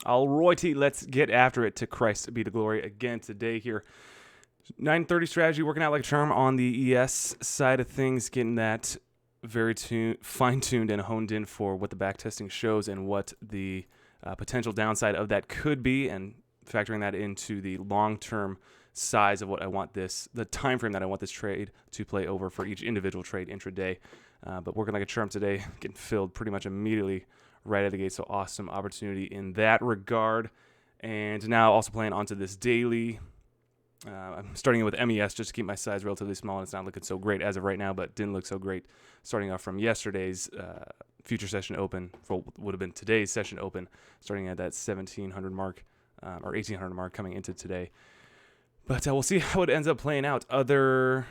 Alrighty, let's get after it. To Christ be the glory again today here. 9:30 strategy, working out like a charm on the ES side of things, getting that very fine-tuned and honed in for what the backtesting shows and what the potential downside of that could be, and factoring that into the long-term size of what I want the time frame that I want this trade to play over for each individual trade intraday. But working like a charm today, getting filled pretty much immediately right out of the gate. So awesome opportunity in that regard. And now also playing onto this daily. I'm starting in with MES just to keep my size relatively small, and it's not looking so great as of right now, but didn't look so great starting off from yesterday's future session open, for what would have been today's session open, starting at that 1700 mark or 1800 mark coming into today. But we'll see how it ends up playing out. Other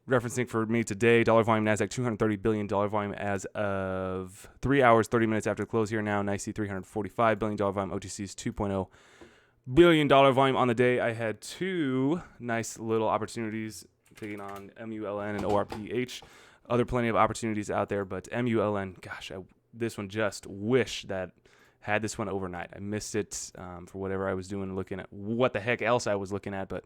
referencing for me today, dollar volume, NASDAQ, $230 billion volume as of 3 hours, 30 minutes after the close here now. NYSE, $345 billion volume. OTC's $2.0 billion volume on the day. I had two nice little opportunities taking on MULN and ORPH. Plenty of opportunities out there, but MULN, gosh, this one just wish that had this one overnight. I missed it for whatever I was doing, looking at what the heck else I was looking at, but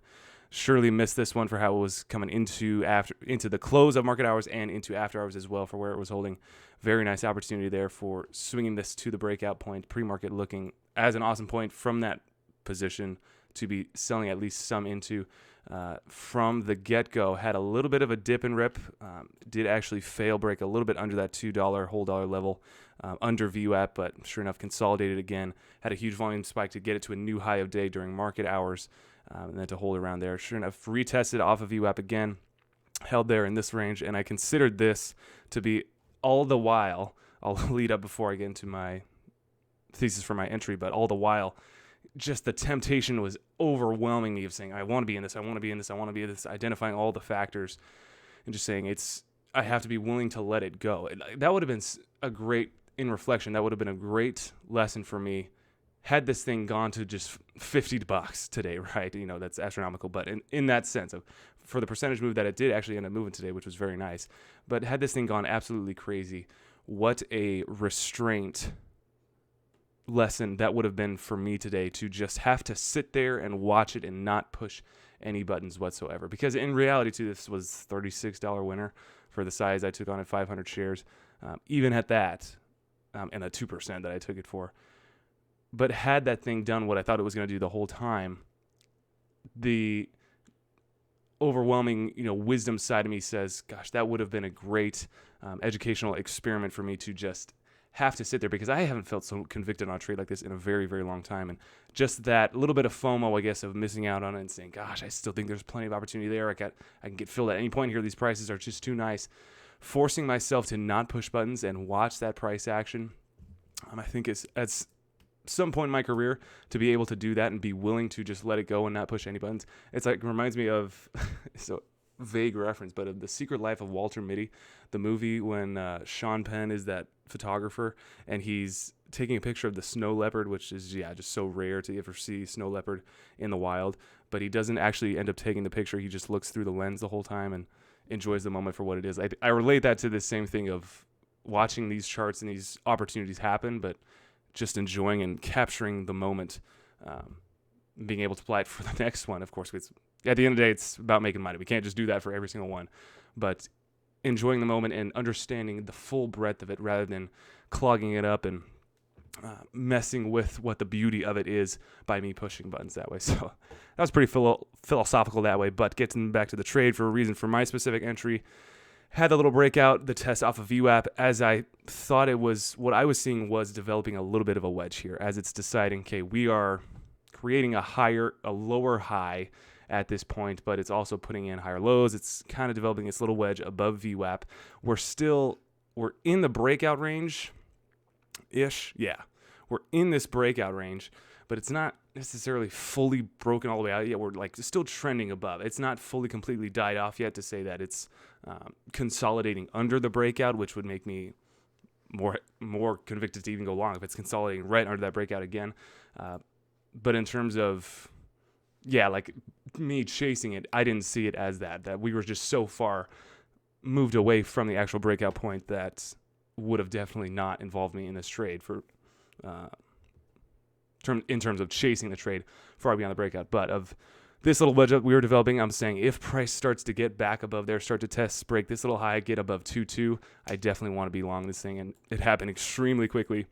surely missed this one for how it was coming into the close of market hours and into after hours as well, for where it was holding. Very nice opportunity there for swinging this to the breakout point, pre-market looking as an awesome point from that position to be selling at least some into. From the get-go, had a little bit of a dip and rip, did actually fail break a little bit under that $2 whole dollar level under VWAP, but sure enough consolidated again, had a huge volume spike to get it to a new high of day during market hours, and then to hold around there. Sure enough, retested off of VWAP again, held there in this range, and I considered this to be all the while, I'll lead up before I get into my thesis for my entry, but all the while, just the temptation was overwhelming me of saying, I want to be in this, I want to be in this, I want to be in this, identifying all the factors and just saying I have to be willing to let it go. That would have been in reflection, that would have been a great lesson for me had this thing gone to just $50 today, right? That's astronomical, but in that sense of, for the percentage move that it did actually end up moving today, which was very nice, but had this thing gone absolutely crazy, what a restraint lesson that would have been for me today, to just have to sit there and watch it and not push any buttons whatsoever. Because in reality, too, this was $36 winner for the size I took on at 500 shares, even at that, and the 2% that I took it for. But had that thing done what I thought it was going to do the whole time, the overwhelming, wisdom side of me says, gosh, that would have been a great educational experiment for me to just have to sit there, because I haven't felt so convicted on a trade like this in a very, very long time. And just that little bit of FOMO, I guess, of missing out on it and saying, gosh, I still think there's plenty of opportunity there. I can get filled at any point here. These prices are just too nice. Forcing myself to not push buttons and watch that price action, I think at some point in my career, to be able to do that and be willing to just let it go and not push any buttons. It's like, it reminds me of, so vague reference, but of The Secret Life of Walter Mitty, the movie when Sean Penn is that photographer and he's taking a picture of the snow leopard, which is just so rare to ever see snow leopard in the wild, but he doesn't actually end up taking the picture. He just looks through the lens the whole time and enjoys the moment for what it is. I relate that to the same thing of watching these charts and these opportunities happen, but just enjoying and capturing the moment, being able to apply it for the next one. Of course, at the end of the day, it's about making money. We can't just do that for every single one, but enjoying the moment and understanding the full breadth of it rather than clogging it up and messing with what the beauty of it is by me pushing buttons that way. So that was pretty philosophical that way, but getting back to the trade for a reason for my specific entry, had the little breakout, the test off of VWAP, as I thought it was, what I was seeing was developing a little bit of a wedge here as it's deciding, okay, we are creating a lower high at this point, but it's also putting in higher lows. It's kind of developing its little wedge above VWAP. We're in the breakout range-ish. Yeah, we're in this breakout range, but it's not necessarily fully broken all the way out yet. We're still trending above. It's not fully completely died off yet to say that it's consolidating under the breakout, which would make me more convicted to even go long if it's consolidating right under that breakout again. But in terms of me chasing it, I didn't see it as that we were just so far moved away from the actual breakout point that would have definitely not involved me in this trade for in terms of chasing the trade far beyond the breakout. But of this little wedge we were developing, I'm saying if price starts to get back above there, start to test, break this little high, get above 2.2, I definitely want to be long this thing. And it happened extremely quickly.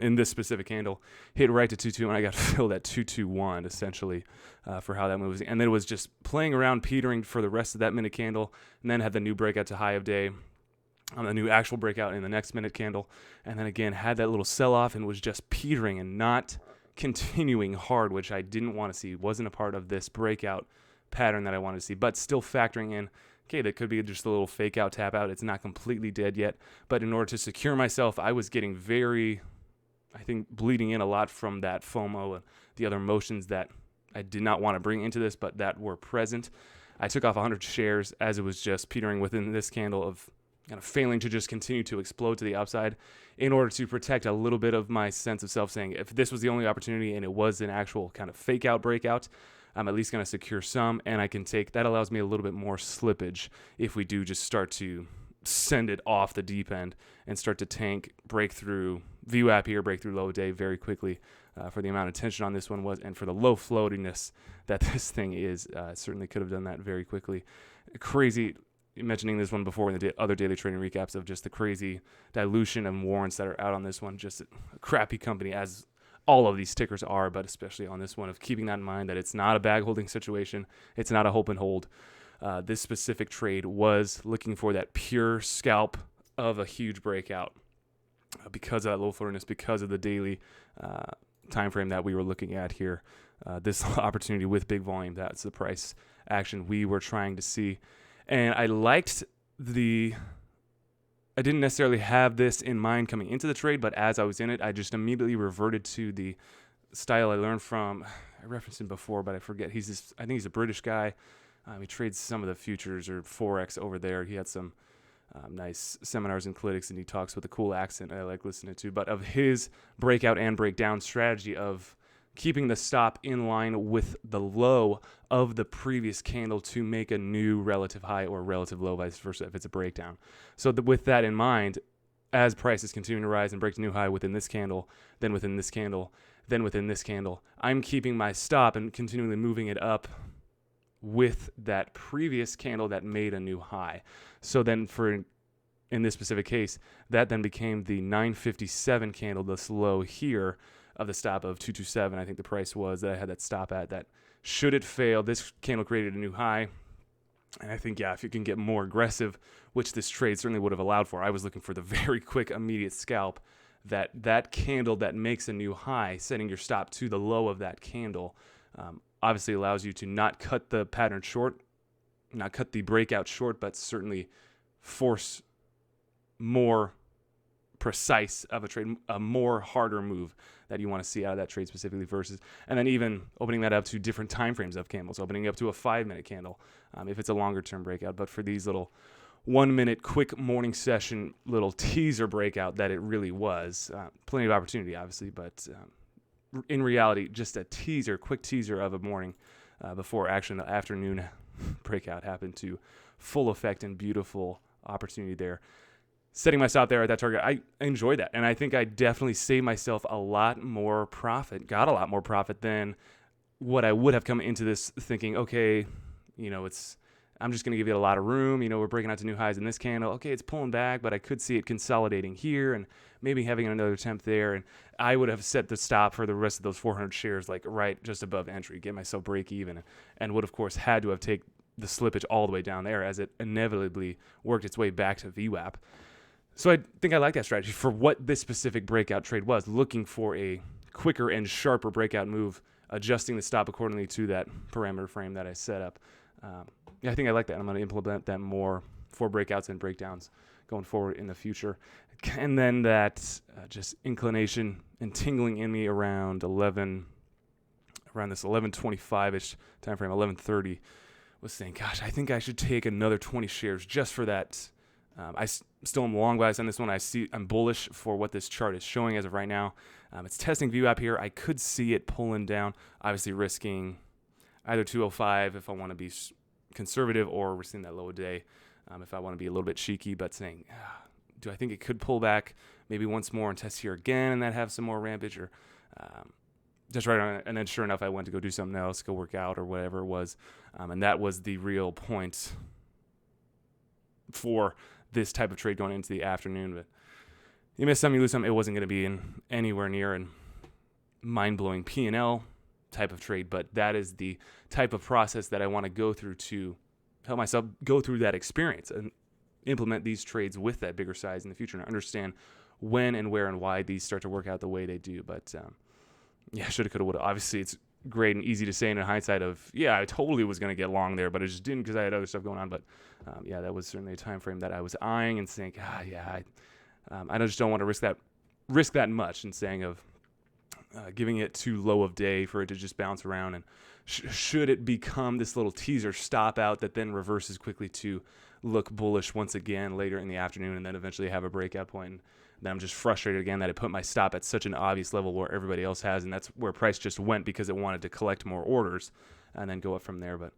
In this specific candle, hit right to 2.2, and I got filled at 2.21 essentially for how that moves. And then it was just playing around, petering for the rest of that minute candle, and then had the new breakout to high of day on the new actual breakout in the next minute candle, and then again had that little sell-off and was just petering and not continuing hard, which I didn't want to see. Wasn't a part of this breakout pattern that I wanted to see, but still factoring in, okay, that could be just a little fake out, tap out. It's not completely dead yet, but in order to secure myself, I was getting I think bleeding in a lot from that FOMO and the other emotions that I did not want to bring into this, but that were present. I took off 100 shares as it was just petering within this candle of kind of failing to just continue to explode to the upside in order to protect a little bit of my sense of self, saying if this was the only opportunity and it was an actual kind of fake out breakout, I'm at least going to secure some, and I can take, that allows me a little bit more slippage if we do just start to send it off the deep end and start to tank, break through VWAP here, break through low day very quickly for the amount of tension on this one was, and for the low floatiness that this thing is. Certainly could have done that very quickly. Crazy, mentioning this one before in the other daily trading recaps of just the crazy dilution of warrants that are out on this one. Just a crappy company, as all of these tickers are, but especially on this one, of keeping that in mind that it's not a bag holding situation. It's not a hope and hold. This specific trade was looking for that pure scalp of a huge breakout because of that low floatiness, because of the daily time frame that we were looking at here. This opportunity with big volume, that's the price action we were trying to see. And I didn't necessarily have this in mind coming into the trade, but as I was in it, I just immediately reverted to the style I learned from, I referenced him before, but I forget. I think he's a British guy. He trades some of the futures or Forex over there. He had some nice seminars in Clitics, and he talks with a cool accent I like listening to. But of his breakout and breakdown strategy of keeping the stop in line with the low of the previous candle to make a new relative high or relative low, vice versa, if it's a breakdown. So with that in mind, as prices continue to rise and break a new high within this candle, then within this candle, then within this candle, I'm keeping my stop and continually moving it up with that previous candle that made a new high. So then in this specific case, that then became the 957 candle, this low here of the stop of 227. I think the price was that I had that stop at, that should it fail, this candle created a new high. And I think, if you can get more aggressive, which this trade certainly would have allowed for, I was looking for the very quick, immediate scalp, that candle that makes a new high, setting your stop to the low of that candle, obviously allows you to not cut the pattern short, not cut the breakout short, but certainly force more precise of a trade, a more harder move that you want to see out of that trade specifically versus, and then even opening that up to different time frames of candles, opening up to a 5-minute candle if it's a longer term breakout. But for these little 1-minute quick morning session little teaser breakout that it really was, plenty of opportunity obviously, but in reality just a quick teaser of a morning before actually the afternoon breakout happened to full effect and beautiful opportunity there. Setting my stop there at that target, I enjoyed that. And I think I definitely saved myself a lot more profit, got a lot more profit than what I would have come into this thinking, okay, I'm just going to give it a lot of room. We're breaking out to new highs in this candle. Okay, it's pulling back, but I could see it consolidating here and maybe having another attempt there. And I would have set the stop for the rest of those 400 shares, like right just above entry, get myself break even, and would, of course, had to have taken the slippage all the way down there as it inevitably worked its way back to VWAP. So I think I like that strategy for what this specific breakout trade was, looking for a quicker and sharper breakout move, adjusting the stop accordingly to that parameter frame that I set up. I think I like that. I'm going to implement that more for breakouts and breakdowns going forward in the future. And then that just inclination and tingling in me around this 11:25-ish time frame, 11:30, was saying, gosh, I think I should take another 20 shares just for that. I still am long bias on this one. I'm bullish for what this chart is showing as of right now. It's testing VWAP here. I could see it pulling down, obviously risking either 205 if I want to be conservative, or risking that low day if I want to be a little bit cheeky, but saying do I think it could pull back maybe once more and test here again and then have some more rampage, or just right on it? And then sure enough, I went to go do something else, go work out or whatever it was. And that was the real point for this type of trade going into the afternoon. But you miss some, you lose some. It wasn't going to be in anywhere near an mind-blowing P&L type of trade, but that is the type of process that I want to go through to help myself go through that experience and implement these trades with that bigger size in the future and understand when and where and why these start to work out the way they do. But shoulda, coulda, woulda. Obviously, it's great and easy to say in hindsight of, I totally was going to get long there, but I just didn't because I had other stuff going on. But that was certainly a time frame that I was eyeing and saying, I just don't want to risk that much, and saying of giving it too low of day for it to just bounce around. And should it become this little teaser stop out that then reverses quickly to look bullish once again later in the afternoon and then eventually have a breakout point. And then I'm just frustrated again that I put my stop at such an obvious level where everybody else has, and that's where price just went because it wanted to collect more orders and then go up from there. But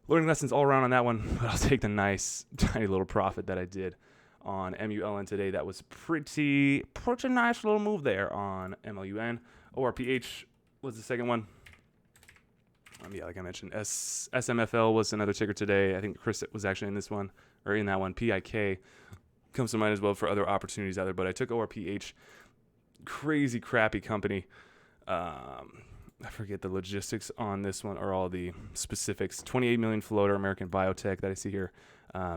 learning lessons all around on that one, but I'll take the nice tiny little profit that I did on MULN today. That was pretty nice little move there on MLUN. ORPH was the second one. Like I mentioned, SMFL was another ticker today. I think Chris was actually in this one, or in that one. PIK comes to mind as well for other opportunities out there. But I took ORPH, crazy crappy company. I forget the logistics on this one or all the specifics. 28 million floater, American biotech that I see here.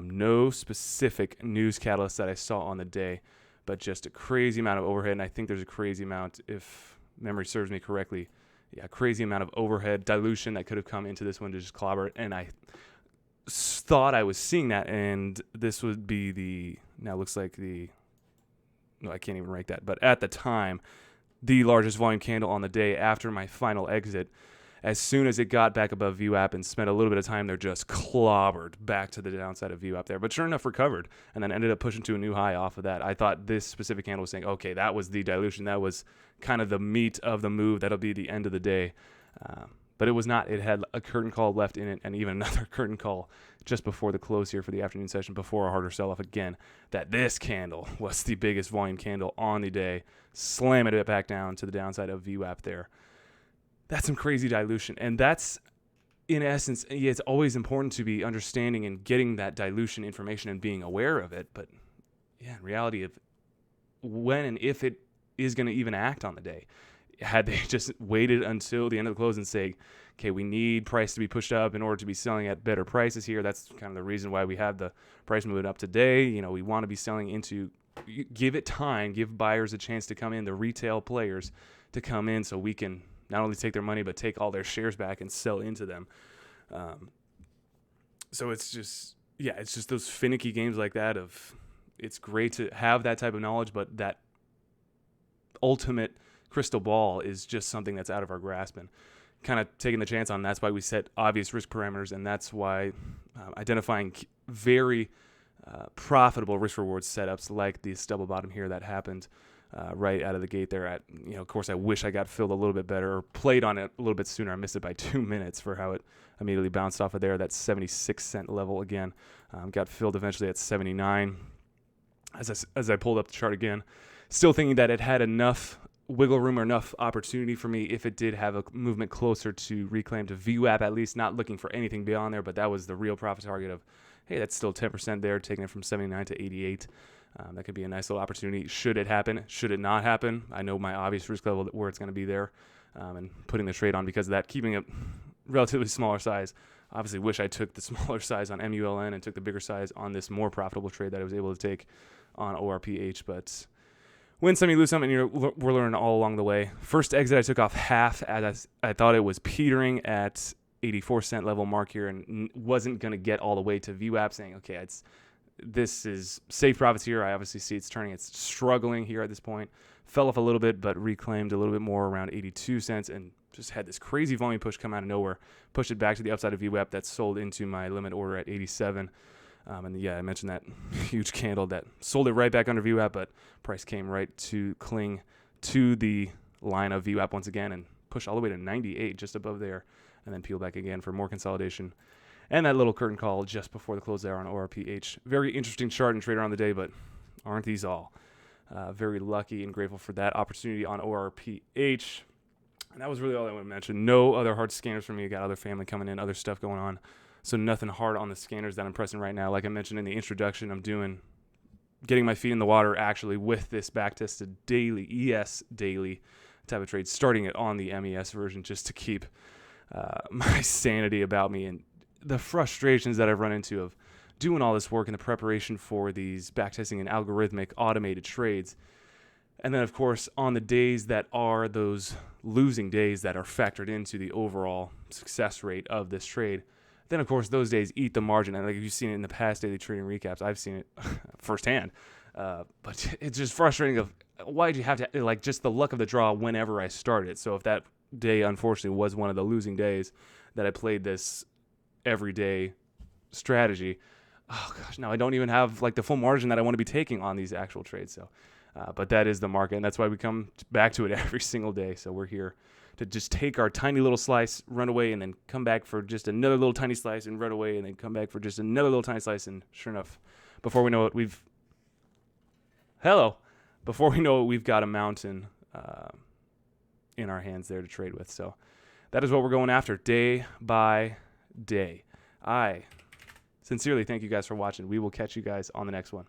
No specific news catalyst that I saw on the day, but just a crazy amount of overhead. And I think there's a crazy amount, if memory serves me correctly, crazy amount of overhead dilution that could have come into this one to just clobber it. And I thought I was seeing that, and this would be I can't even rank that, but at the time, the largest volume candle on the day after my final exit. As soon as it got back above VWAP and spent a little bit of time there, just clobbered back to the downside of VWAP there. But sure enough, recovered and then ended up pushing to a new high off of that. I thought this specific candle was saying, okay, that was the dilution. That was kind of the meat of the move. That'll be the end of the day. But it was not. It had a curtain call left in it, and even another curtain call just before the close here for the afternoon session, before a harder sell-off again, that this candle was the biggest volume candle on the day, slamming it back down to the downside of VWAP there. That's some crazy dilution. And that's, in essence, it's always important to be understanding and getting that dilution information and being aware of it. But in reality, of when and if it is going to even act on the day, had they just waited until the end of the close and say, okay, we need price to be pushed up in order to be selling at better prices here. That's kind of the reason why we have the price movement up today. We want to be selling into, give it time, give buyers a chance to come in, the retail players to come in, so we can not only take their money, but take all their shares back and sell into them. So it's just those finicky games like that of, it's great to have that type of knowledge, but that ultimate crystal ball is just something that's out of our grasp, and kind of taking the chance on. That's why we set obvious risk parameters, and that's why identifying very profitable risk reward setups like this double bottom here that happened right out of the gate there. Of course, I wish I got filled a little bit better or played on it a little bit sooner. I missed it by 2 minutes for how it immediately bounced off of there. That 76-cent level again. Got filled eventually at 79. As I pulled up the chart again, still thinking that it had enough wiggle room or enough opportunity for me if it did have a movement closer to reclaim to VWAP, at least, not looking for anything beyond there. But that was the real profit target of, hey, that's still 10% there, taking it from 79 to 88. That could be a nice little opportunity. Should it happen? Should it not happen? I know my obvious risk level where it's going to be there, and putting the trade on because of that, keeping it relatively smaller size. Obviously wish I took the smaller size on MULN and took the bigger size on this more profitable trade that I was able to take on ORPH. But win some, you lose some, and we're learning all along the way. First exit, I took off half as I thought it was petering at 84-cent level mark here and wasn't going to get all the way to VWAP, saying, okay, this is safe profits here. I obviously see it's turning. It's struggling here at this point. Fell off a little bit, but reclaimed a little bit more around 82 cents and just had this crazy volume push come out of nowhere. Pushed it back to the upside of VWAP that sold into my limit order at 87. And I mentioned that huge candle that sold it right back under VWAP, but price came right to cling to the line of VWAP once again and push all the way to 98, just above there, and then peel back again for more consolidation. And that little curtain call just before the close there on ORPH. Very interesting chart and trader on the day, but Aren't these all? Very lucky and grateful for that opportunity on ORPH. And that was really all I want to mention. No other hard scanners for me. I got other family coming in, other stuff going on. So nothing hard on the scanners that I'm pressing right now. Like I mentioned in the introduction, I'm getting my feet in the water actually with this back-tested daily, ES daily type of trade, starting it on the MES version just to keep my sanity about me and the frustrations that I've run into of doing all this work in the preparation for these backtesting and algorithmic automated trades. And then, of course, on the days that are those losing days that are factored into the overall success rate of this trade, then, of course, those days eat the margin. And like you've seen it in the past daily trading recaps, I've seen it firsthand. But it's just frustrating of why did you have to, like, just the luck of the draw whenever I started. So if that day, unfortunately, was one of the losing days that I played this everyday strategy, oh gosh, now I don't even have like the full margin that I want to be taking on these actual trades. So, but that is the market, and that's why we come back to it every single day. So we're here to just take our tiny little slice, run away, and then come back for just another little tiny slice and run away, and then come back for just another little tiny slice. And sure enough, before we know it, we've got a mountain in our hands there to trade with. So that is what we're going after day by day. I sincerely thank you guys for watching. We will catch you guys on the next one.